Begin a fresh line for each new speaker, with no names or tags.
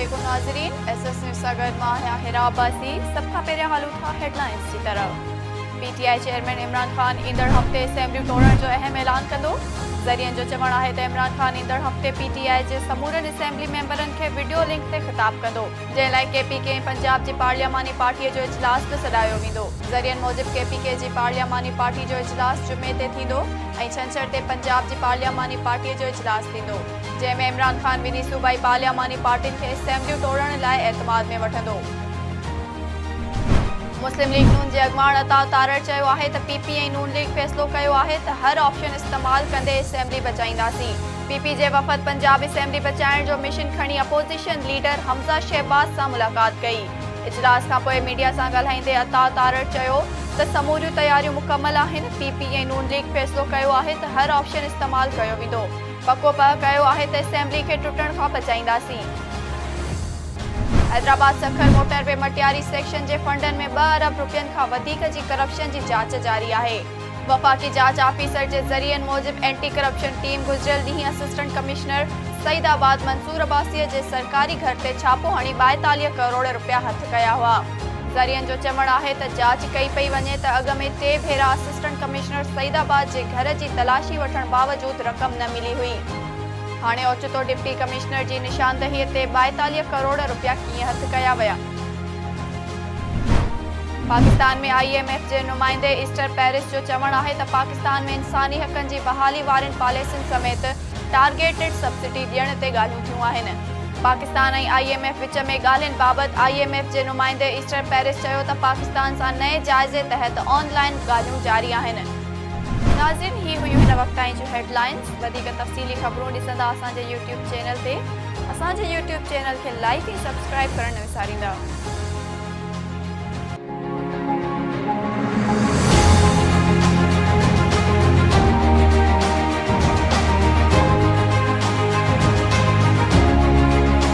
अस्सलामुअलैकुम नाज़रीन, SS news सां गॾु मां आहियां हिरा अब्बासी। सभ खां पहिरियां हलूं था हेडलाइंस जी तरफ़। पीटीआई चेयरमैन इमरान खान ईंदड़ हफ़्ते असेंबली तोड़ण जो अहम ऐलान कंदो। ज़रियनि जो चवणु आहे त इमरान खान ईंदड़ हफ़्ते पीटीआई जे समूरनि असेंबली मेंबरनि खे वीडियो लिंक ते ख़िताब कंदो, जंहिं लाइ केपीके पंजाब जी पार्लियामानी पार्टीअ जो इजलास बि सॾायो वेंदो। ज़रियनि मूजिबि केपीके जी पार्लियामानी पार्टी जो इजलास जुमे ते थींदो ऐं छंछर ते पंजाब जी पार्लियामानी पार्टीअ जो इजलास थींदो, जंहिं में इमरान खान ॿिन्ही सूबाई पार्लियामानी पार्टियुनि खे असेंबलियूं तोड़ण लाइ एतमाद में वठंदो। मुस्लिम लीग नून जे अॻवान अता तारड़ चयो आहे त पीपी ऐं नून लीग फ़ैसिलो कयो आहे त हर ऑप्शन इस्तेमालु कंदे असेंबली बचाईंदासीं। पीपी जे वफ़द पंजाब असेंबली बचाइण जो मिशन खणी अपोज़िशन लीडर हमज़ा शहबाज़ सां मुलाक़ात कई। इजलास खां पोइ मीडिया सां ॻाल्हाईंदे अता तारड़ चयो त समूरियूं तयारियूं मुकमल आहिनि। पीपी ऐं नून लीग फ़ैसिलो कयो आहे त हर ऑप्शन इस्तेमालु कयो वेंदो। पको कयो आहे त असेंबली खे टुटण खां बचाईंदासीं। हैदराबाद सखर मोटरवे मटियारी सेक्शन जे फंडनि में 2 अरब रुपयनि खां वधीक जी करप्शन जी जांच जारी आहे। वफ़ाक़ी जांच ऑफिसर जे ज़रियनि मूजिबि एंटी करप्शन टीम गुज़िरियल ॾींहुं असिस्टेंट कमिश्नर सईदाबाद मंसूर अब्बासीअ जे सरकारी घर ते छापो हणी 42 करोड़ रुपया हथ कया हुआ। ज़रियनि जो चवणु आहे त जांच कई पई वञे त अॻु में 3 भेरा असिस्टेंट कमिश्नर सईदाबाद जे घर जी तलाशी वठण बावजूदि रक़म न मिली हुई। हाणे ओचितो डिप्टी कमिश्नर जी निशानदहीअ ते 42 करोड़ रुपया कीअं हथ कया विया। पाकिस्तान में IMF जे नुमाइंदे ईस्टर पेरिस जो चवणु आहे त पाकिस्तान में इंसानी हक़नि जी बहाली वारनि पॉलिसियुनि समेत टारगेटेड सब्सिडी ॾियण ते ॻाल्हियूं थियूं आहिनि। पाकिस्तान ऐं IMF विच में ॻाल्हियुनि बाबति IMF जे नुमाइंदे ईस्टर पेरिस चयो त पाकिस्तान सां नए जाइज़े तहत ऑनलाइन ॻाल्हियूं जारी आहिनि। नाज़रीन, ही हुयूं हिन वक़्त ताईं जूं हेडलाइंस। वधीक तफ़सीली ख़बरूं ॾिसंदा असांजे YouTube चैनल ते। असांजे YouTube चैनल खे लाइक ऐं सब्सक्राइब करणु न विसारींदा।